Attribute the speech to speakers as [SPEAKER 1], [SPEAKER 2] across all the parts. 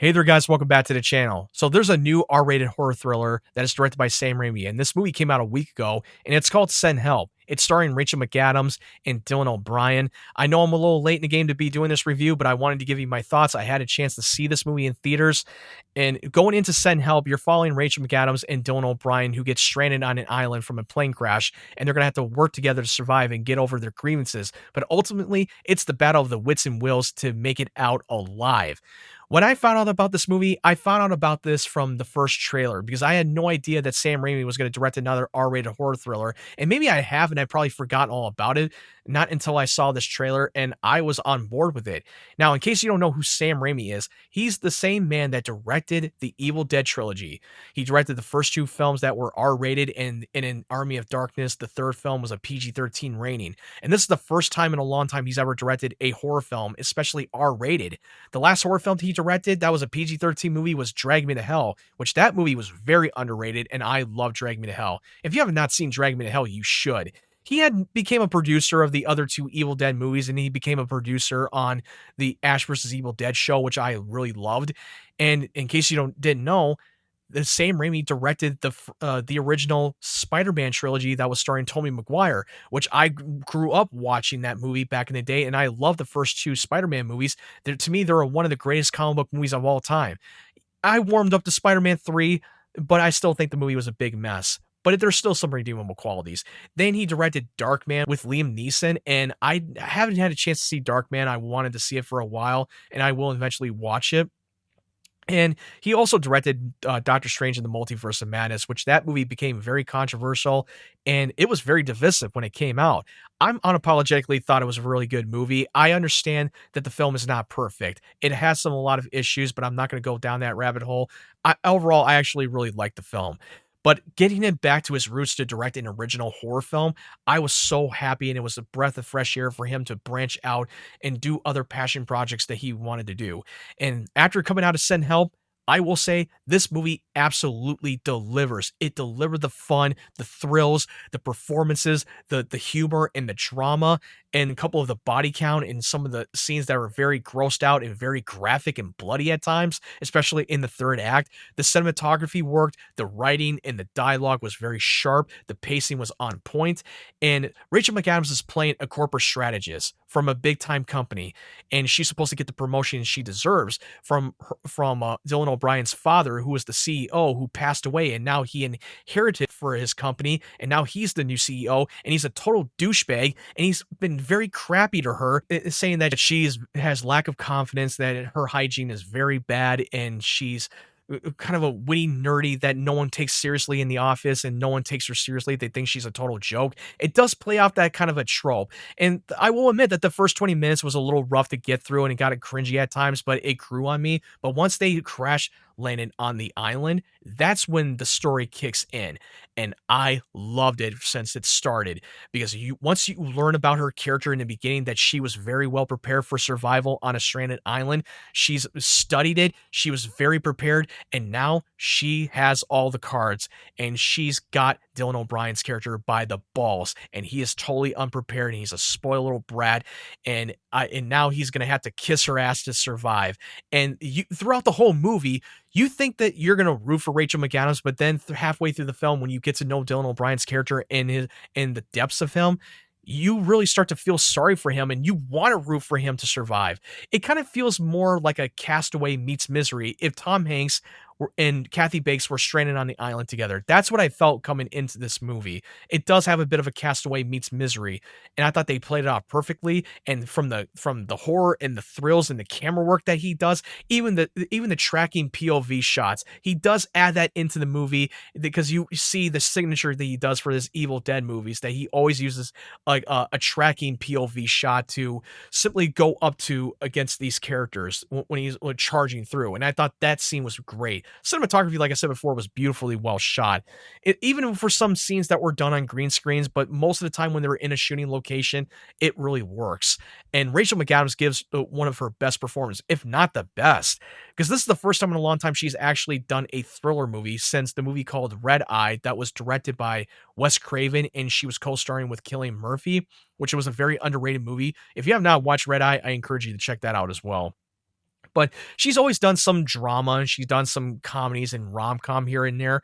[SPEAKER 1] Hey there, guys. Welcome back to the channel. So there's a new R-rated horror thriller that is directed by Sam Raimi, and this movie came out a week ago, and it's called Send Help. It's starring Rachel McAdams and Dylan O'Brien. I know I'm a little late in the game to be doing this review, but I wanted to give you my thoughts. I had a chance to see this movie in theaters, and going into Send Help, you're following Rachel McAdams and Dylan O'Brien, who get stranded on an island from a plane crash, and they're going to have to work together to survive and get over their grievances. But ultimately, it's the battle of the wits and wills to make it out alive. When I found out about this movie, I found out about this from the first trailer because I had no idea that Sam Raimi was going to direct another R-rated horror thriller. And maybe I have, and I probably forgot all about it, not until I saw this trailer, and I was on board with it. Now, in case you don't know who Sam Raimi is, he's the same man that directed the Evil Dead trilogy. He directed the first two films that were R-rated, and in Army of Darkness, the third film was a PG-13 rating. And this is the first time in a long time he's ever directed a horror film, especially R-rated. The last horror film he directed that was a PG-13 movie was Drag Me to Hell, which that movie was very underrated, and I love Drag Me to Hell. If you have not seen Drag Me to Hell, you should. He became a producer of the other two Evil Dead movies, and he became a producer on the Ash vs. Evil Dead show, which I really loved. And in case you didn't know, the same Raimi directed the original Spider-Man trilogy that was starring Tobey Maguire, which I grew up watching that movie back in the day, and I love the first two Spider-Man movies. To me, they're one of the greatest comic book movies of all time. I warmed up to Spider-Man 3, but I still think the movie was a big mess. But there's still some redeemable qualities. Then he directed Darkman with Liam Neeson, and I haven't had a chance to see Darkman. I wanted to see it for a while, and I will eventually watch it. And he also directed Doctor Strange in the Multiverse of Madness, which that movie became very controversial, and it was very divisive when it came out. I'm unapologetically thought it was a really good movie. I understand that the film is not perfect. It has a lot of issues, but I'm not going to go down that rabbit hole. Overall, I actually really like the film. But getting it back to his roots to direct an original horror film, I was so happy, and it was a breath of fresh air for him to branch out and do other passion projects that he wanted to do. And after coming out of Send Help, I will say this movie absolutely delivers. It delivered the fun, the thrills, the performances, the humor, and the drama, and a couple of the body count and some of the scenes that were very grossed out and very graphic and bloody at times, especially in the third act. The cinematography worked, the writing and the dialogue was very sharp, the pacing was on point, and Rachel McAdams is playing a corporate strategist from a big-time company, and she's supposed to get the promotion she deserves from Dylan O'Brien's father, who was the CEO, who passed away, and now he inherited for his company, and now he's the new CEO, and he's a total douchebag, and he's been very crappy to her, saying that she has lack of confidence, that her hygiene is very bad, and she's kind of a witty nerdy that no one takes seriously in the office, and no one takes her seriously. They think she's a total joke. It does play off that kind of a trope. And I will admit that the first 20 minutes was a little rough to get through, and it got cringy at times, but it grew on me. But once they crash landed on the island, that's when the story kicks in. And I loved it since it started, because once you learn about her character in the beginning, that she was very well prepared for survival on a stranded island. She's studied it. She was very prepared, and now she has all the cards, and she's got Dylan O'Brien's character by the balls, and he is totally unprepared, and he's a spoiled little brat, and now he's gonna have to kiss her ass to survive. And throughout the whole movie, you think that you're gonna root for Rachel McAdams, but then halfway through the film, when you get to know Dylan O'Brien's character and the depths of him, you really start to feel sorry for him, and you want to root for him to survive. It kind of feels more like a Castaway meets Misery if Tom Hanks and Kathy Bates were stranded on the island together. That's what I felt coming into this movie. It does have a bit of a Castaway meets Misery, and I thought they played it off perfectly. And from the horror and the thrills and the camera work that he does, even the tracking POV shots, he does add that into the movie, because you see the signature that he does for his Evil Dead movies, that he always uses like a tracking POV shot to simply go up to against these characters when he's charging through. And I thought that scene was great. Cinematography, like I said before, was beautifully well shot. Even for some scenes that were done on green screens, but most of the time when they were in a shooting location, it really works. And Rachel McAdams gives one of her best performances, if not the best, because this is the first time in a long time she's actually done a thriller movie since the movie called Red Eye that was directed by Wes Craven, and she was co-starring with Cillian Murphy, which was a very underrated movie. If you have not watched Red Eye, I encourage you to check that out as well. But she's always done some drama, and she's done some comedies and rom-com here and there,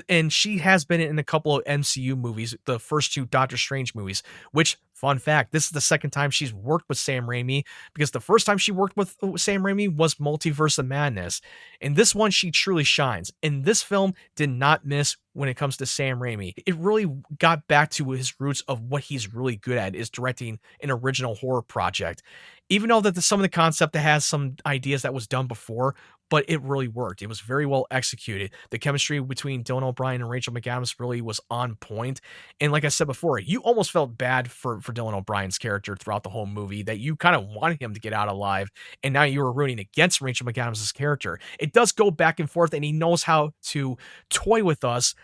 [SPEAKER 1] and she has been in a couple of MCU movies, the first 2 Doctor Strange movies, which, fun fact, this is the second time she's worked with Sam Raimi, because the first time she worked with Sam Raimi was Multiverse of Madness. In this one, she truly shines, and this film did not miss when it comes to Sam Raimi. It really got back to his roots of what he's really good at, is directing an original horror project. Even though that some of the concept that has some ideas that was done before, but it really worked. It was very well executed. The chemistry between Dylan O'Brien and Rachel McAdams really was on point. And like I said before, you almost felt bad for Dylan O'Brien's character throughout the whole movie, that you kind of wanted him to get out alive, and now you were rooting against Rachel McAdams' character. It does go back and forth, and he knows how to toy with us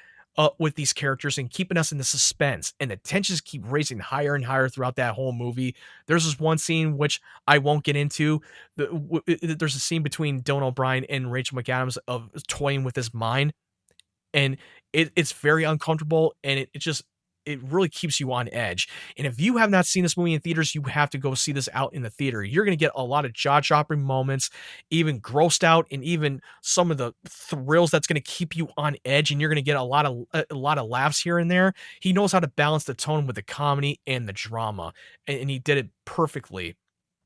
[SPEAKER 1] with these characters and keeping us in the suspense, and the tensions keep raising higher and higher throughout that whole movie. There's this one scene which I won't get into. There's a scene between Dylan O'Brien and Rachel McAdams of toying with his mind, and it's very uncomfortable, and it really keeps you on edge. And if you have not seen this movie in theaters, you have to go see this out in the theater. You're going to get a lot of jaw-dropping moments, even grossed out, and even some of the thrills that's going to keep you on edge, and you're going to get a lot of laughs here and there. He knows how to balance the tone with the comedy and the drama, and he did it perfectly.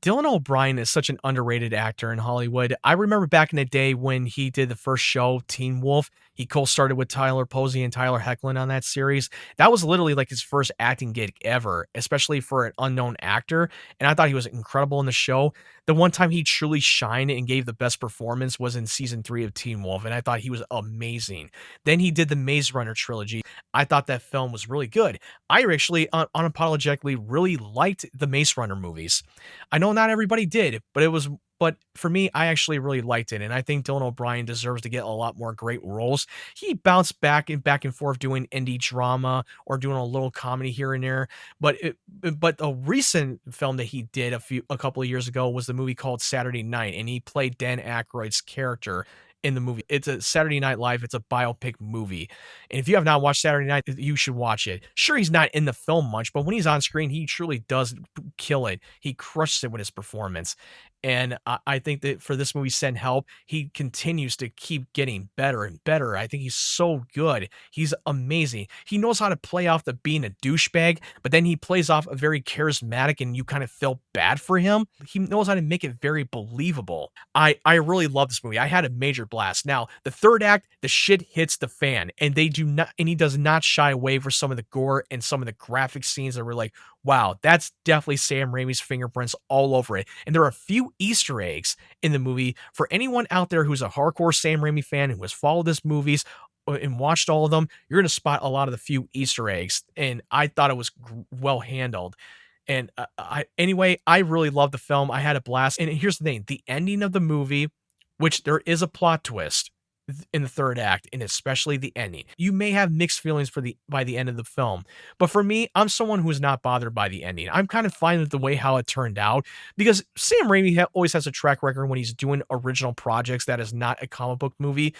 [SPEAKER 1] Dylan O'Brien is such an underrated actor in Hollywood. I remember back in the day when he did the first show, Teen Wolf, he co-started with Tyler Posey and Tyler Hoechlin on that series. That was literally like his first acting gig ever, especially for an unknown actor. And I thought he was incredible in the show. The one time he truly shined and gave the best performance was in season 3 of Teen Wolf, and I thought he was amazing. Then he did the Maze Runner trilogy. I thought that film was really good. I actually unapologetically really liked the Maze Runner movies. I know not everybody did, but for me, I actually really liked it, and I think Dylan O'Brien deserves to get a lot more great roles. He bounced back and forth doing indie drama or doing a little comedy here and there, but a recent film that he did a couple of years ago was the movie called Saturday Night, and he played Dan Aykroyd's character in the movie. It's a Saturday Night Live. It's a biopic movie. And if you have not watched Saturday Night, you should watch it. Sure, he's not in the film much, but when he's on screen, he truly does kill it. He crushes it with his performance. And I think that for this movie, Send Help, he continues to keep getting better and better. I think he's so good. He's amazing. He knows how to play off the being a douchebag, but then he plays off a very charismatic, and you kind of feel bad for him. He knows how to make it very believable. I really love this movie. I had a major blast. Now, the third act, the shit hits the fan, and he does not shy away for some of the gore and some of the graphic scenes that were like, wow, that's definitely Sam Raimi's fingerprints all over it. And there are a few Easter eggs in the movie for anyone out there who's a hardcore Sam Raimi fan who has followed his movies and watched all of them. You're going to spot a lot of the few Easter eggs, and I thought it was well handled. And anyway, I really loved the film. I had a blast. And here's the thing, the ending of the movie, which there is a plot twist in the third act, and especially the ending. You may have mixed feelings by the end of the film, but for me, I'm someone who is not bothered by the ending. I'm kind of fine with the way how it turned out, because Sam Raimi always has a track record when he's doing original projects that is not a comic book movie.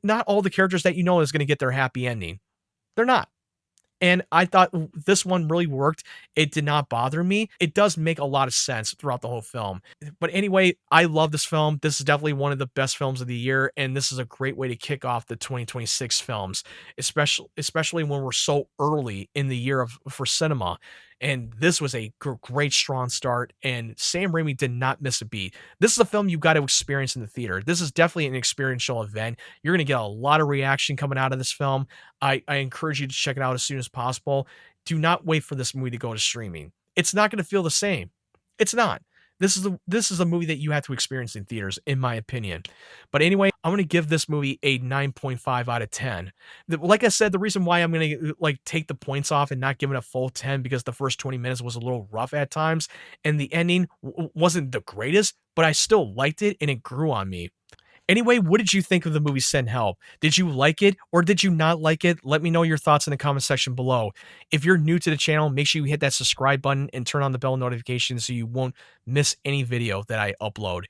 [SPEAKER 1] Not all the characters that you know is going to get their happy ending. They're not. And I thought this one really worked. It did not bother me. It does make a lot of sense throughout the whole film. But anyway, I love this film. This is definitely one of the best films of the year, and this is a great way to kick off the 2026 films, especially when we're so early in the year for cinema. And this was a great, strong start, and Sam Raimi did not miss a beat. This is a film you got to experience in the theater. This is definitely an experiential event. You're going to get a lot of reaction coming out of this film. I encourage you to check it out as soon as possible. Do not wait for this movie to go to streaming. It's not going to feel the same. It's not. This is a movie that you have to experience in theaters, in my opinion. But anyway, I'm going to give this movie a 9.5 out of 10. Like I said, the reason why I'm going to take the points off and not give it a full 10, because the first 20 minutes was a little rough at times, and the ending wasn't the greatest, but I still liked it, and it grew on me. Anyway, what did you think of the movie Send Help? Did you like it or did you not like it? Let me know your thoughts in the comment section below. If you're new to the channel, make sure you hit that subscribe button and turn on the bell notification so you won't miss any video that I upload.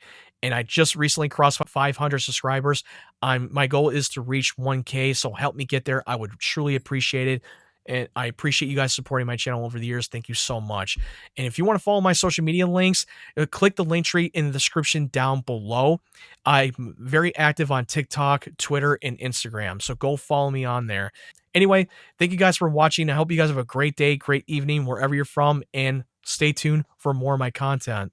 [SPEAKER 1] And I just recently crossed 500 subscribers. My goal is to reach 1K, so help me get there. I would truly appreciate it. And I appreciate you guys supporting my channel over the years. Thank you so much. And if you want to follow my social media links, click the link tree in the description down below. I'm very active on TikTok, Twitter, and Instagram. So go follow me on there. Anyway, thank you guys for watching. I hope you guys have a great day, great evening, wherever you're from, and stay tuned for more of my content.